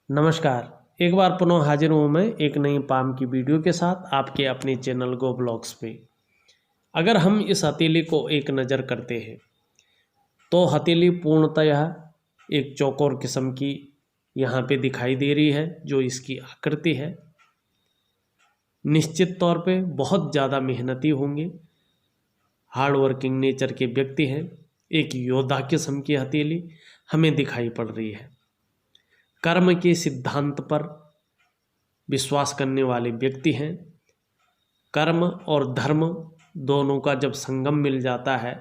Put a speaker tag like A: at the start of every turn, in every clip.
A: नमस्कार। एक बार पुनः हाजिर हूँ मैं एक नई पाम की वीडियो के साथ आपके अपने चैनल गो ब्लॉग्स पे। अगर हम इस हथेली को एक नज़र करते हैं तो हथेली पूर्णतः एक चौकोर किस्म की यहाँ पे दिखाई दे रही है। जो इसकी आकृति है निश्चित तौर पे बहुत ज़्यादा मेहनती होंगे, हार्ड वर्किंग नेचर के व्यक्ति हैं। एक योद्धा किस्म की हथेली हमें दिखाई पड़ रही है। कर्म के सिद्धांत पर विश्वास करने वाले व्यक्ति हैं। कर्म और धर्म दोनों का जब संगम मिल जाता है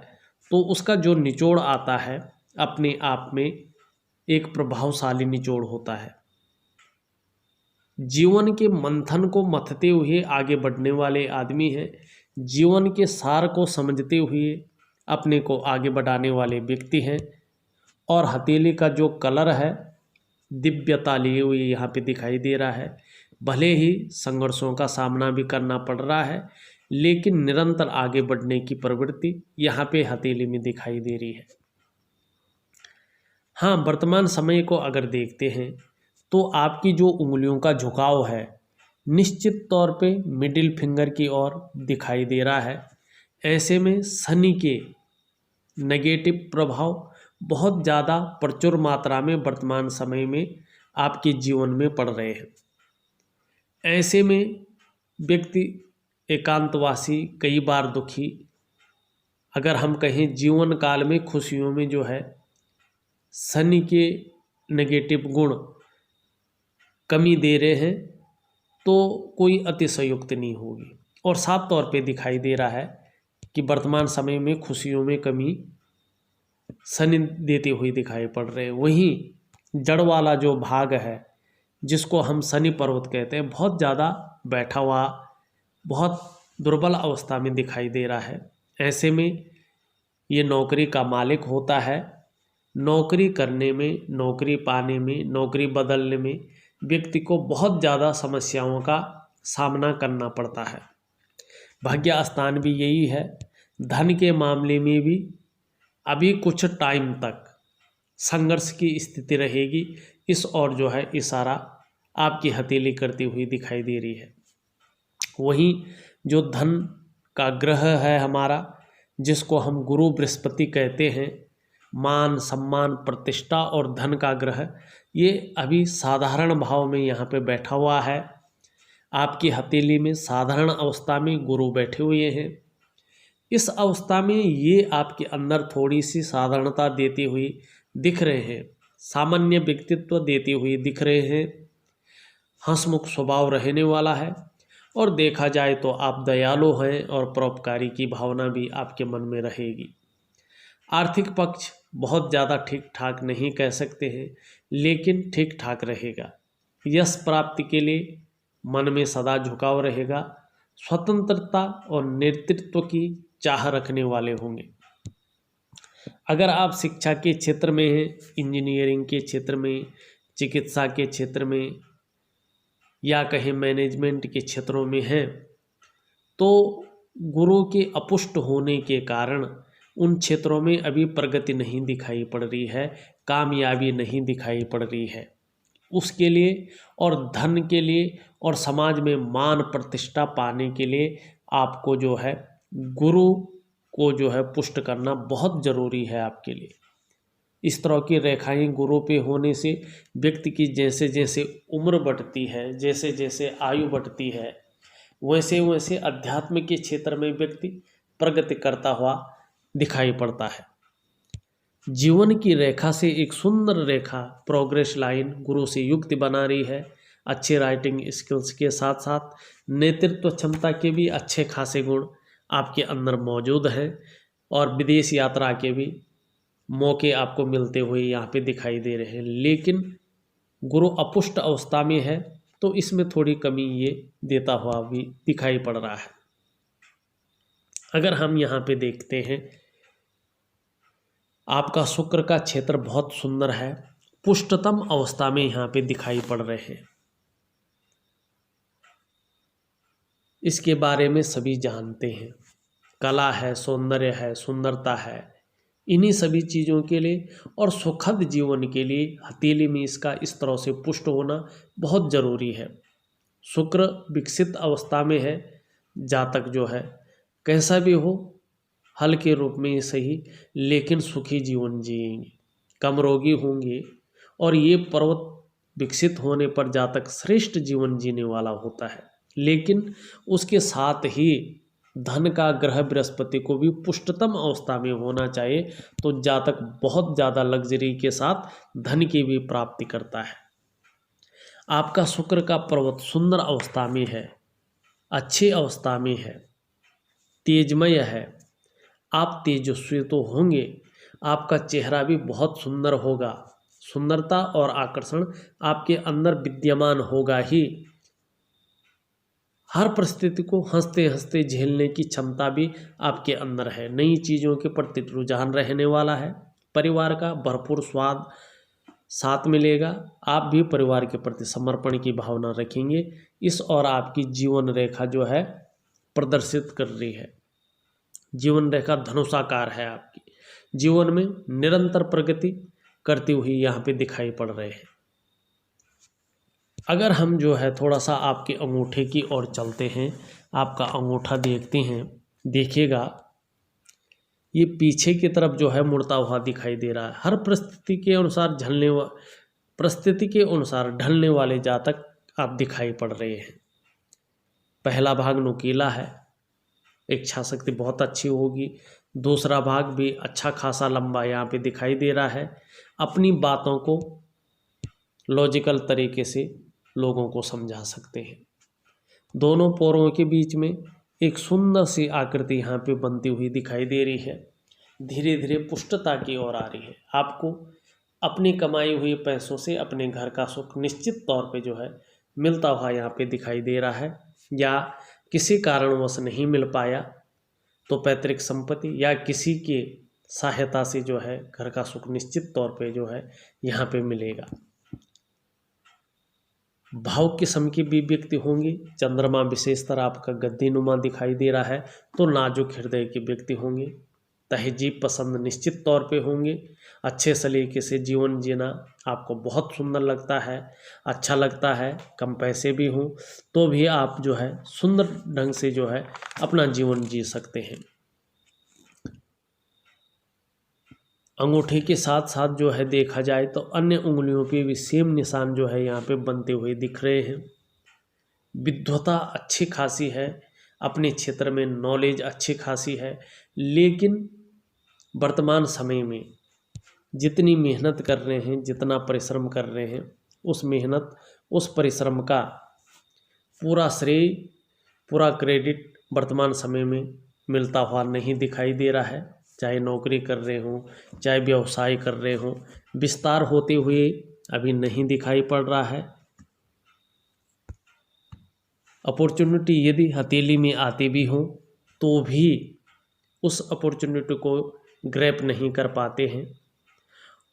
A: तो उसका जो निचोड़ आता है अपने आप में एक प्रभावशाली निचोड़ होता है। जीवन के मंथन को मथते हुए आगे बढ़ने वाले आदमी हैं। जीवन के सार को समझते हुए अपने को आगे बढ़ाने वाले व्यक्ति हैं। और हथेली का जो कलर है दिव्यता लिए हुए यहाँ पे दिखाई दे रहा है। भले ही संघर्षों का सामना भी करना पड़ रहा है लेकिन निरंतर आगे बढ़ने की प्रवृत्ति यहाँ पे हथेली में दिखाई दे रही है। हाँ, वर्तमान समय को अगर देखते हैं तो आपकी जो उंगलियों का झुकाव है निश्चित तौर पे मिडिल फिंगर की ओर दिखाई दे रहा है। ऐसे में शनि के नेगेटिव प्रभाव बहुत ज़्यादा प्रचुर मात्रा में वर्तमान समय में आपके जीवन में पड़ रहे हैं। ऐसे में व्यक्ति एकांतवासी, कई बार दुखी, अगर हम कहें जीवन काल में खुशियों में जो है शनि के नेगेटिव गुण कमी दे रहे हैं तो कोई अतिशयोक्ति नहीं होगी। और साफ तौर पे दिखाई दे रहा है कि वर्तमान समय में खुशियों में कमी शनि देते हुए दिखाई पड़ रहे हैं। वहीं जड़ वाला जो भाग है जिसको हम शनि पर्वत कहते हैं बहुत ज़्यादा बैठा हुआ, बहुत दुर्बल अवस्था में दिखाई दे रहा है। ऐसे में ये नौकरी का मालिक होता है। नौकरी करने में, नौकरी पाने में, नौकरी बदलने में व्यक्ति को बहुत ज़्यादा समस्याओं का सामना करना पड़ता है। भाग्य स्थान भी यही है। धन के मामले में भी अभी कुछ टाइम तक संघर्ष की स्थिति रहेगी। इस और जो है इशारा आपकी हथेली करती हुई दिखाई दे रही है। वहीं जो धन का ग्रह है हमारा, जिसको हम गुरु बृहस्पति कहते हैं, मान सम्मान प्रतिष्ठा और धन का ग्रह, ये अभी साधारण भाव में यहाँ पे बैठा हुआ है। आपकी हथेली में साधारण अवस्था में गुरु बैठे हुए हैं। इस अवस्था में ये आपके अंदर थोड़ी सी साधारणता देते हुए दिख रहे हैं, सामान्य व्यक्तित्व देते हुए दिख रहे हैं। हंसमुख स्वभाव रहने वाला है और देखा जाए तो आप दयालु हैं और परोपकारी की भावना भी आपके मन में रहेगी। आर्थिक पक्ष बहुत ज़्यादा ठीक ठाक नहीं कह सकते हैं लेकिन ठीक ठाक रहेगा। यश प्राप्ति के लिए मन में सदा झुकाव रहेगा। स्वतंत्रता और नेतृत्व की चाह रखने वाले होंगे। अगर आप शिक्षा के क्षेत्र में हैं, इंजीनियरिंग के क्षेत्र में, चिकित्सा के क्षेत्र में या कहीं मैनेजमेंट के क्षेत्रों में हैं तो गुरु के अपुष्ट होने के कारण उन क्षेत्रों में अभी प्रगति नहीं दिखाई पड़ रही है, कामयाबी नहीं दिखाई पड़ रही है। उसके लिए और धन के लिए और समाज में मान प्रतिष्ठा पाने के लिए आपको जो है गुरु को जो है पुष्ट करना बहुत ज़रूरी है आपके लिए। इस तरह की रेखाएं गुरु पे होने से व्यक्ति की जैसे जैसे उम्र बढ़ती है, जैसे जैसे आयु बढ़ती है, वैसे वैसे अध्यात्म के क्षेत्र में व्यक्ति प्रगति करता हुआ दिखाई पड़ता है। जीवन की रेखा से एक सुंदर रेखा प्रोग्रेस लाइन गुरु से युक्त बना रही है। अच्छे राइटिंग स्किल्स के साथ साथ नेतृत्व क्षमता के भी अच्छे खासे गुण आपके अंदर मौजूद हैं और विदेश यात्रा के भी मौके आपको मिलते हुए यहाँ पे दिखाई दे रहे हैं। लेकिन गुरु अपुष्ट अवस्था में है तो इसमें थोड़ी कमी ये देता हुआ भी दिखाई पड़ रहा है। अगर हम यहाँ पे देखते हैं आपका शुक्र का क्षेत्र बहुत सुंदर है, पुष्टतम अवस्था में यहाँ पे दिखाई पड़ रहे हैं। इसके बारे में सभी जानते हैं। कला है, सौंदर्य है, सुंदरता है, इन्हीं सभी चीज़ों के लिए और सुखद जीवन के लिए हथेली में इसका इस तरह से पुष्ट होना बहुत ज़रूरी है। शुक्र विकसित अवस्था में है, जातक जो है कैसा भी हो, हल्के रूप में ही सही, लेकिन सुखी जीवन जिएंगे, कम रोगी होंगे। और ये पर्वत विकसित होने पर जातक श्रेष्ठ जीवन जीने वाला होता है। लेकिन उसके साथ ही धन का ग्रह बृहस्पति को भी पुष्टतम अवस्था में होना चाहिए, तो जातक बहुत ज़्यादा लग्जरी के साथ धन की भी प्राप्ति करता है। आपका शुक्र का पर्वत सुंदर अवस्था में है, अच्छी अवस्था में है, तेजमय है, आप तेजस्वी तो होंगे, आपका चेहरा भी बहुत सुंदर होगा, सुंदरता और आकर्षण आपके अंदर विद्यमान होगा ही। हर परिस्थिति को हंसते हंसते झेलने की क्षमता भी आपके अंदर है। नई चीज़ों के प्रति रुझान रहने वाला है। परिवार का भरपूर स्वाद साथ मिलेगा। आप भी परिवार के प्रति समर्पण की भावना रखेंगे। इस और आपकी जीवन रेखा जो है प्रदर्शित कर रही है। जीवन रेखा धनुषाकार है, आपकी जीवन में निरंतर प्रगति करती हुई यहाँ पे दिखाई पड़ रहे हैं। अगर हम जो है थोड़ा सा आपके अंगूठे की ओर चलते हैं, आपका अंगूठा देखते हैं, देखिएगा ये पीछे की तरफ जो है मुड़ता हुआ दिखाई दे रहा है। हर परिस्थिति के अनुसार परिस्थिति के अनुसार ढलने वाले जातक आप दिखाई पड़ रहे हैं। पहला भाग नुकीला है, इच्छा शक्ति बहुत अच्छी होगी। दूसरा भाग भी अच्छा खासा लंबा यहाँ पे दिखाई दे रहा है। अपनी बातों को लॉजिकल तरीके से लोगों को समझा सकते हैं। दोनों पोरों के बीच में एक सुंदर सी आकृति यहाँ पे बनती हुई दिखाई दे रही है। धीरे धीरे पुष्टता की ओर आ रही है। आपको अपनी कमाई हुई पैसों से अपने घर का सुख निश्चित तौर पे जो है मिलता हुआ यहाँ पे दिखाई दे रहा है। या किसी कारणवश नहीं मिल पाया तो पैतृक संपत्ति या किसी के सहायता से जो है घर का सुख निश्चित तौर पे जो है यहाँ पे मिलेगा। भावुक किस्म के भी व्यक्ति होंगे। चंद्रमा विशेषतर आपका गद्दीनुमा दिखाई दे रहा है, तो नाजुक हृदय के व्यक्ति होंगे। तहजीब पसंद निश्चित तौर पे होंगे। अच्छे सलीके से जीवन जीना आपको बहुत सुंदर लगता है, अच्छा लगता है। कम पैसे भी हों तो भी आप जो है सुंदर ढंग से जो है अपना जीवन जी सकते हैं। अंगूठे के साथ साथ जो है देखा जाए तो अन्य उंगलियों पे भी सेम निशान जो है यहाँ पे बनते हुए दिख रहे हैं। विद्वता अच्छी खासी है, अपने क्षेत्र में नॉलेज अच्छी खासी है, लेकिन वर्तमान समय में जितनी मेहनत कर रहे हैं, जितना परिश्रम कर रहे हैं, उस मेहनत उस परिश्रम का पूरा श्रेय पूरा क्रेडिट वर्तमान समय में मिलता हुआ नहीं दिखाई दे रहा है। चाहे नौकरी कर रहे हों, चाहे व्यवसाय कर रहे हों, विस्तार होते हुए अभी नहीं दिखाई पड़ रहा है। अपॉर्चुनिटी यदि हथेली में आते भी हों तो भी उस अपॉर्चुनिटी को ग्रैब नहीं कर पाते हैं।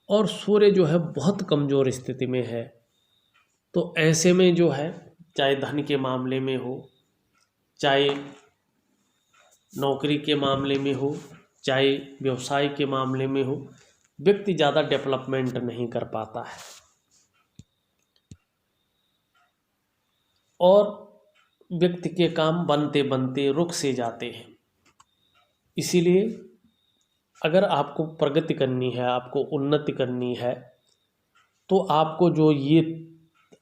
A: और सूर्य जो है बहुत कमज़ोर स्थिति में है, तो ऐसे में जो है चाहे धन के मामले में हो, चाहे नौकरी के मामले में हो, चाहे व्यवसाय के मामले में हो, व्यक्ति ज़्यादा डेवलपमेंट नहीं कर पाता है और व्यक्ति के काम बनते बनते रुक से जाते हैं। इसीलिए अगर आपको प्रगति करनी है, आपको उन्नति करनी है, तो आपको जो ये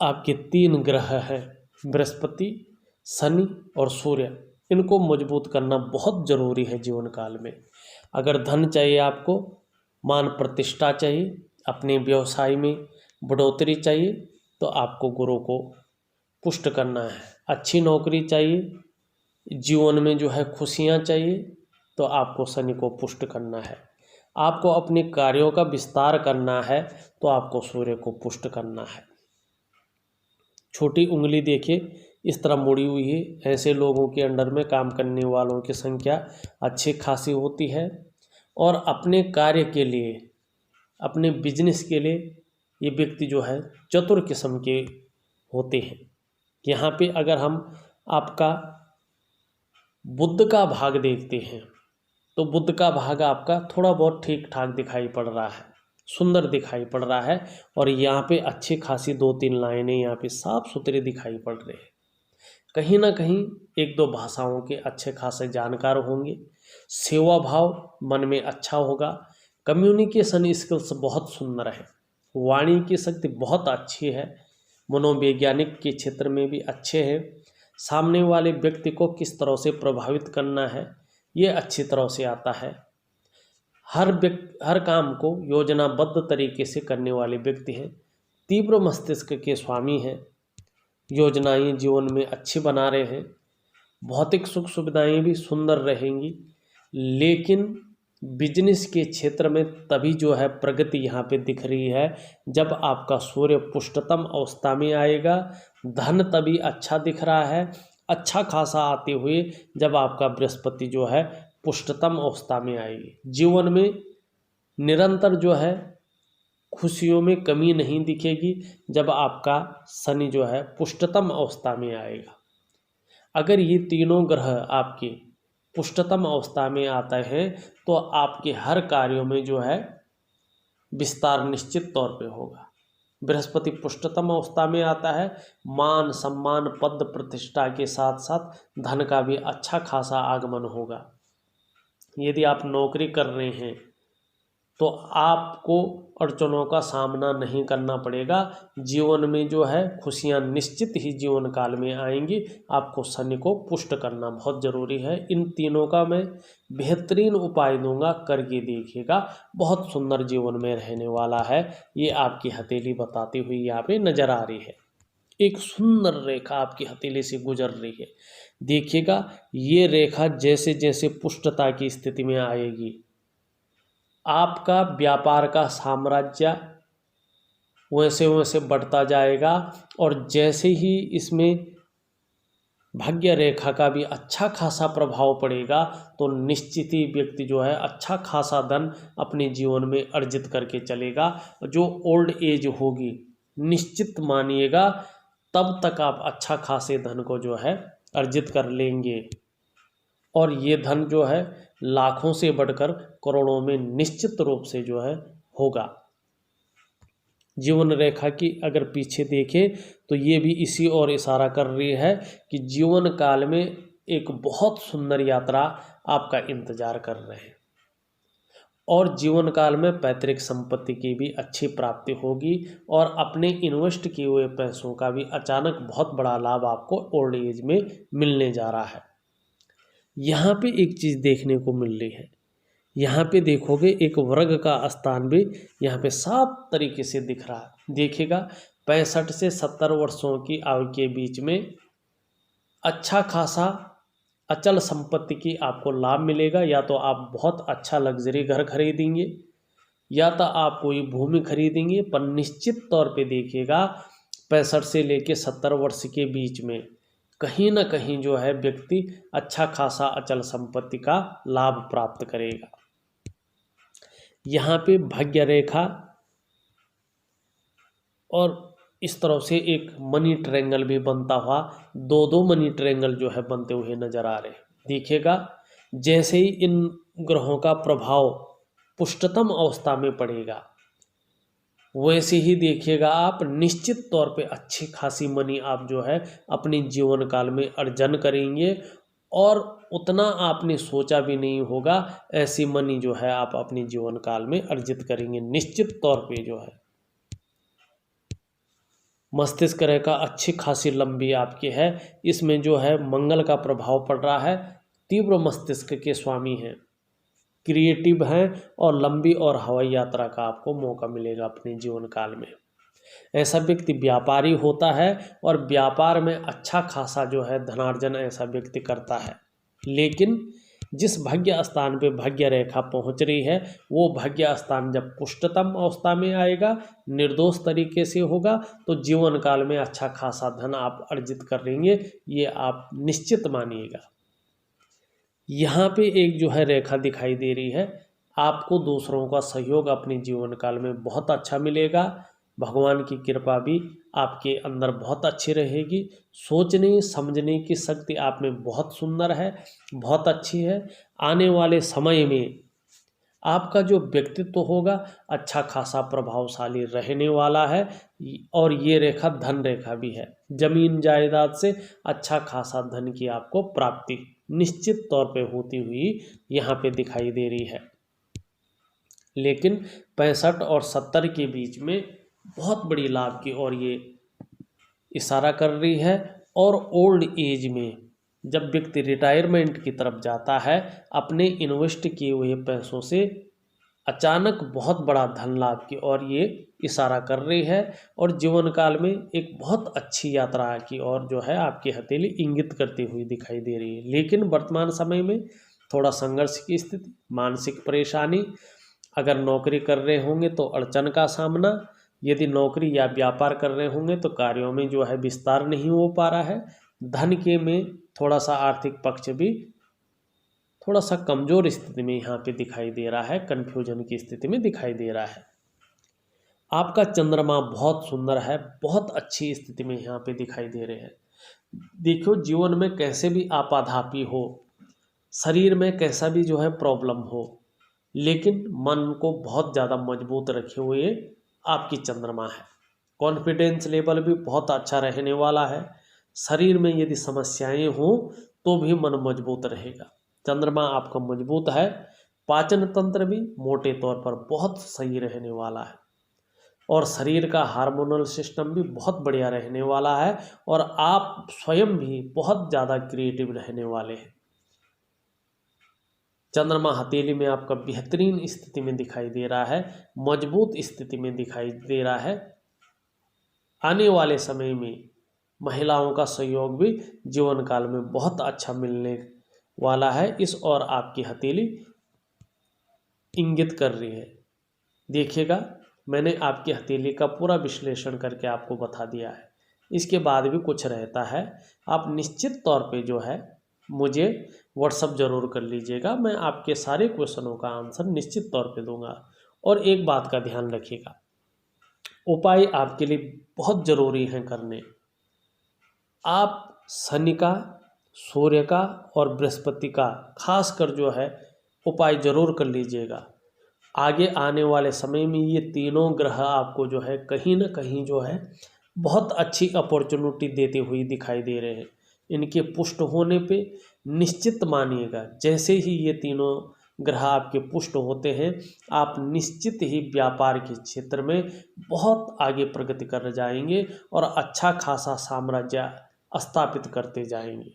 A: आपके 3 ग्रह हैं, बृहस्पति, शनि और सूर्य, इनको मजबूत करना बहुत ज़रूरी है जीवन काल में। अगर धन चाहिए, आपको मान प्रतिष्ठा चाहिए, अपने व्यवसाय में बढ़ोतरी चाहिए, तो आपको गुरु को पुष्ट करना है। अच्छी नौकरी चाहिए, जीवन में जो है खुशियाँ चाहिए, तो आपको शनि को पुष्ट करना है। आपको अपने कार्यों का विस्तार करना है, तो आपको सूर्य को पुष्ट करना है। छोटी उंगली देखिए इस तरह मुड़ी हुई है, ऐसे लोगों के अंडर में काम करने वालों की संख्या अच्छी खासी होती है और अपने कार्य के लिए, अपने बिजनेस के लिए ये व्यक्ति जो है चतुर किस्म के होते हैं। यहाँ पे अगर हम आपका बुध का भाग देखते हैं, तो बुध का भाग आपका थोड़ा बहुत ठीक ठाक दिखाई पड़ रहा है, सुंदर दिखाई पड़ रहा है। और यहाँ पे अच्छी खासी 2-3 लाइनें यहाँ पे साफ सुथरे दिखाई पड़ रहे हैं। कहीं ना कहीं 1-2 भाषाओं के अच्छे खासे जानकार होंगे। सेवा भाव मन में अच्छा होगा। कम्युनिकेशन स्किल्स बहुत सुंदर है। वाणी की शक्ति बहुत अच्छी है। मनोवैज्ञानिक के क्षेत्र में भी अच्छे हैं। सामने वाले व्यक्ति को किस तरह से प्रभावित करना है ये अच्छी तरह से आता है। हर काम को योजनाबद्ध तरीके से करने वाले व्यक्ति हैं। तीव्र मस्तिष्क के स्वामी हैं। योजनाएं जीवन में अच्छी बना रहे हैं। भौतिक सुख सुविधाएं भी सुंदर रहेंगी, लेकिन बिजनेस के क्षेत्र में तभी जो है प्रगति यहाँ पे दिख रही है जब आपका सूर्य पुष्टतम अवस्था में आएगा। धन तभी अच्छा दिख रहा है, अच्छा खासा आते हुए जब आपका बृहस्पति जो है पुष्टतम अवस्था में आएगी। जीवन में निरंतर जो है खुशियों में कमी नहीं दिखेगी जब आपका शनि जो है पुष्टतम अवस्था में आएगा। अगर ये तीनों ग्रह आपके पुष्टतम अवस्था में आते हैं तो आपके हर कार्यों में जो है विस्तार निश्चित तौर पे होगा। बृहस्पति पुष्टतम अवस्था में आता है, मान सम्मान पद प्रतिष्ठा के साथ साथ धन का भी अच्छा खासा आगमन होगा। यदि आप नौकरी कर रहे हैं तो आपको अड़चनों का सामना नहीं करना पड़ेगा। जीवन में जो है खुशियां निश्चित ही जीवन काल में आएंगी। आपको शनि को पुष्ट करना बहुत ज़रूरी है। इन तीनों का मैं बेहतरीन उपाय दूंगा, करके देखिएगा, बहुत सुंदर जीवन में रहने वाला है। ये आपकी हथेली बताती हुई यहाँ पे नज़र आ रही है। एक सुंदर रेखा आपकी हथेली से गुजर रही है। देखिएगा ये रेखा जैसे जैसे पुष्टता की स्थिति में आएगी, आपका व्यापार का साम्राज्य वैसे वैसे बढ़ता जाएगा। और जैसे ही इसमें भाग्य रेखा का भी अच्छा खासा प्रभाव पड़ेगा तो निश्चित ही व्यक्ति जो है अच्छा खासा धन अपने जीवन में अर्जित करके चलेगा। जो ओल्ड एज होगी निश्चित मानिएगा तब तक आप अच्छा खासे धन को जो है अर्जित कर लेंगे। और ये धन जो है लाखों से बढ़कर करोड़ों में निश्चित रूप से जो है होगा। जीवन रेखा की अगर पीछे देखें तो ये भी इसी ओर इशारा कर रही है कि जीवन काल में एक बहुत सुंदर यात्रा आपका इंतजार कर रहे हैं। और जीवन काल में पैतृक संपत्ति की भी अच्छी प्राप्ति होगी और अपने इन्वेस्ट किए हुए पैसों का भी अचानक बहुत बड़ा लाभ आपको ओल्ड एज में मिलने जा रहा है। यहाँ पे एक चीज़ देखने को मिल रही है, यहाँ पे देखोगे एक वर्ग का स्थान भी यहाँ पे साफ तरीके से दिख रहा है। देखिएगा 65 से 70 वर्षों की आयु के बीच में अच्छा खासा अचल संपत्ति की आपको लाभ मिलेगा। या तो आप बहुत अच्छा लग्जरी घर खरीदेंगे या तो आप कोई भूमि खरीदेंगे, पर निश्चित तौर पे देखिएगा 65 से लेके 70 वर्ष के बीच में कहीं ना कहीं जो है व्यक्ति अच्छा खासा अचल संपत्ति का लाभ प्राप्त करेगा। यहाँ पे भाग्य रेखा और इस तरह से एक मनी ट्रायंगल भी बनता हुआ, दो मनी ट्रायंगल जो है बनते हुए नजर आ रहे हैं। देखिएगा जैसे ही इन ग्रहों का प्रभाव पुष्टतम अवस्था में पड़ेगा वैसे ही देखिएगा आप निश्चित तौर पे अच्छी खासी मनी आप जो है अपने जीवन काल में अर्जन करेंगे। और उतना आपने सोचा भी नहीं होगा ऐसी मनी जो है आप अपने जीवन काल में अर्जित करेंगे निश्चित तौर पे। जो है मस्तिष्क रेखा अच्छी खासी लंबी आपकी है, इसमें जो है मंगल का प्रभाव पड़ रहा है। तीव्र मस्तिष्क के स्वामी हैं, क्रिएटिव हैं और लंबी और हवाई यात्रा का आपको मौका मिलेगा अपने जीवन काल में। ऐसा व्यक्ति व्यापारी होता है और व्यापार में अच्छा खासा जो है धनार्जन ऐसा व्यक्ति करता है। लेकिन जिस भाग्य स्थान पे भाग्य रेखा पहुंच रही है वो भाग्य स्थान जब पुष्टतम अवस्था में आएगा, निर्दोष तरीके से होगा, तो जीवन काल में अच्छा खासा धन आप अर्जित कर लेंगे, ये आप निश्चित मानिएगा। यहाँ पे एक जो है रेखा दिखाई दे रही है, आपको दूसरों का सहयोग अपने जीवन काल में बहुत अच्छा मिलेगा। भगवान की कृपा भी आपके अंदर बहुत अच्छी रहेगी। सोचने समझने की शक्ति आप में बहुत सुंदर है, बहुत अच्छी है। आने वाले समय में आपका जो व्यक्तित्व होगा अच्छा खासा प्रभावशाली रहने वाला है। और ये रेखा धन रेखा भी है। जमीन जायदाद से अच्छा खासा धन की आपको प्राप्ति निश्चित तौर पे होती हुई यहाँ पे दिखाई दे रही है। लेकिन 65 और 70 के बीच में बहुत बड़ी लाभ की ओर ये इशारा कर रही है। और ओल्ड एज में जब व्यक्ति रिटायरमेंट की तरफ जाता है, अपने इन्वेस्ट किए हुए पैसों से अचानक बहुत बड़ा धन लाभ की ओर ये इशारा कर रही है। और जीवन काल में एक बहुत अच्छी यात्रा की ओर जो है आपकी हथेली इंगित करती हुई दिखाई दे रही है। लेकिन वर्तमान समय में थोड़ा संघर्ष की स्थिति, मानसिक परेशानी, अगर नौकरी कर रहे होंगे तो अड़चन का सामना, यदि नौकरी या व्यापार कर रहे होंगे तो कार्यों में जो है विस्तार नहीं हो पा रहा है। धन के में थोड़ा सा आर्थिक पक्ष भी थोड़ा सा कमजोर स्थिति में यहाँ पे दिखाई दे रहा है, कन्फ्यूजन की स्थिति में दिखाई दे रहा है। आपका चंद्रमा बहुत सुंदर है, बहुत अच्छी स्थिति में यहाँ पे दिखाई दे रहे हैं। देखो जीवन में कैसे भी आपाधापी हो, शरीर में कैसा भी जो है प्रॉब्लम हो, लेकिन मन को बहुत ज़्यादा मजबूत रखे हुए आपकी चंद्रमा है। कॉन्फिडेंस लेवल भी बहुत अच्छा रहने वाला है। शरीर में यदि समस्याएं हों तो भी मन मजबूत रहेगा। चंद्रमा आपका मजबूत है। पाचन तंत्र भी मोटे तौर पर बहुत सही रहने वाला है। और शरीर का हार्मोनल सिस्टम भी बहुत बढ़िया रहने वाला है। और आप स्वयं भी बहुत ज़्यादा क्रिएटिव रहने वाले हैं। चंद्रमा हथेली में आपका बेहतरीन स्थिति में दिखाई दे रहा है, मजबूत स्थिति में दिखाई दे रहा है। आने वाले समय में महिलाओं का सहयोग भी जीवन काल में बहुत अच्छा मिलने वाला है। इस और आपकी हथेली इंगित कर रही है। देखिएगा, मैंने आपकी हथेली का पूरा विश्लेषण करके आपको बता दिया है। इसके बाद भी कुछ रहता है, आप निश्चित तौर पे जो है मुझे व्हाट्सअप जरूर कर लीजिएगा। मैं आपके सारे क्वेश्चनों का आंसर निश्चित तौर पे दूंगा। और एक बात का ध्यान रखिएगा, उपाय आपके लिए बहुत ज़रूरी हैं करने। आप शनि का, सूर्य का और बृहस्पति का खासकर जो है उपाय जरूर कर लीजिएगा। आगे आने वाले समय में ये तीनों ग्रह आपको जो है कहीं ना कहीं जो है बहुत अच्छी अपॉर्चुनिटी देते हुए दिखाई दे रहे हैं। इनके पुष्ट होने पे निश्चित मानिएगा, जैसे ही ये तीनों ग्रह आपके पुष्ट होते हैं, आप निश्चित ही व्यापार के क्षेत्र में बहुत आगे प्रगति कर जाएंगे और अच्छा खासा साम्राज्य स्थापित करते जाएंगे।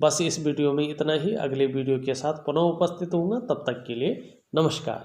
A: बस इस वीडियो में इतना ही। अगले वीडियो के साथ पुनः उपस्थित होऊंगा। तब तक के लिए नमस्कार।